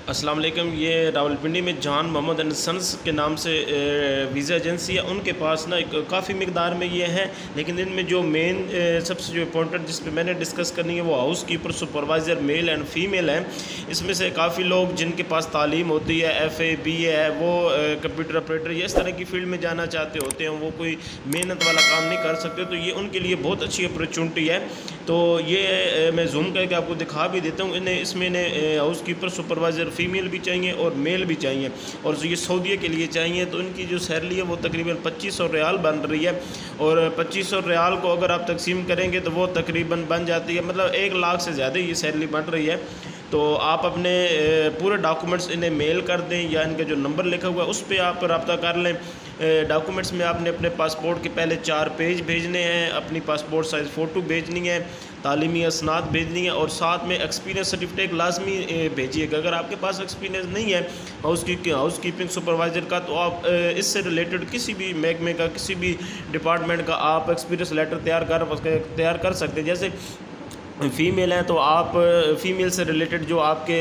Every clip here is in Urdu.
السلام علیکم. یہ راولپنڈی میں جان محمد اینڈ سنس کے نام سے ویزا ایجنسی ہے. ان کے پاس نا ایک کافی مقدار میں یہ ہیں, لیکن ان میں جو مین سب سے جو امپورٹنٹ جس پہ میں نے ڈسکس کرنی ہے وہ house keeper supervisor male and female ہیں. اس میں سے کافی لوگ جن کے پاس تعلیم ہوتی ہے, ایف اے بی اے ہے, وہ کمپیوٹر آپریٹر یا اس طرح کی فیلڈ میں جانا چاہتے ہوتے ہیں, وہ کوئی محنت والا کام نہیں کر سکتے, تو یہ ان کے لیے بہت اچھی اپرچونٹی ہے. تو یہ میں زوم کر کے آپ کو دکھا بھی دیتا ہوں. اس میں ہاؤس کیپر سپروائزر فیمیل بھی چاہیے اور میل بھی چاہیے, اور یہ سعودیہ کے لیے چاہیے. تو ان کی جو سیلری ہے وہ تقریباً 2500 ریال بن رہی ہے, اور 2500 ریال کو اگر آپ تقسیم کریں گے تو وہ تقریباً بن جاتی ہے, مطلب 1 لاکھ سے زیادہ یہ سیلری بن رہی ہے. تو آپ اپنے پورے ڈاکومنٹس انہیں میل کر دیں, یا ان کا جو نمبر لکھا ہوا ہے اس پہ آپ رابطہ کر لیں. ڈاکومنٹس میں آپ نے اپنے پاسپورٹ کے پہلے 4 پیج بھیجنے ہیں, اپنی پاسپورٹ سائز فوٹو بھیجنی ہے, تعلیمی اسناد بھیجنی ہے, اور ساتھ میں ایکسپیرینس سرٹیفکیٹ لازمی بھیجیے گا. اگر آپ کے پاس ایکسپیرینس نہیں ہے ہاؤس کیپنگ سپروائزر کا, تو آپ اس سے ریلیٹڈ کسی بھی محکمے کا, کسی بھی ڈپارٹمنٹ کا آپ ایکسپیرینس لیٹر تیار کر سکتے ہیں. جیسے فیمیل ہیں تو آپ فیمیل سے ریلیٹڈ جو آپ کے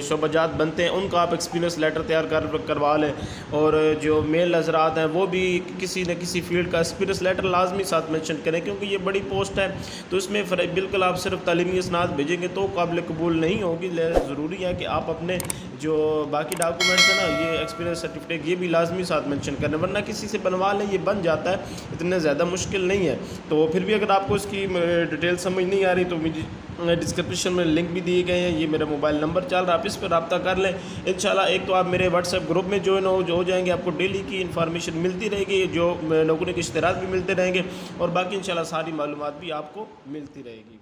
شعبہ جات بنتے ہیں ان کا آپ ایکسپیرینس لیٹر تیار کروا لیں, اور جو میل حضرات ہیں وہ بھی کسی نہ کسی فیلڈ کا ایکسپیرینس لیٹر لازمی ساتھ مینشن کریں, کیونکہ یہ بڑی پوسٹ ہے. تو اس میں بالکل آپ صرف تعلیمی اسناد بھیجیں گے تو قابل قبول نہیں ہوگی. ضروری ہے کہ آپ اپنے جو باقی ڈاکومنٹس ہیں نا, یہ ایکسپیرینس سرٹیفکیٹ یہ بھی لازمی ساتھ مینشن کریں, ورنہ کسی سے بنوا لیں, یہ بن جاتا ہے, اتنے زیادہ مشکل نہیں ہے. تو پھر بھی اگر آپ کو اس کی ڈیٹیل سمجھ نہیں آ رہی تو مجھے ڈسکرپشن میں لنک بھی دیے گئے ہیں, یہ میرا موبائل نمبر چل رہا ہے, آپ اس پہ رابطہ کر لیں. انشاءاللہ ایک تو آپ میرے واٹس ایپ گروپ میں جوائن ہو جائیں گے, آپ کو ڈیلی کی انفارمیشن ملتی رہے گی, جو نوکریوں کے اشتہارات بھی ملتے رہیں گے, اور باقی انشاءاللہ ساری معلومات بھی آپ کو ملتی رہے گی.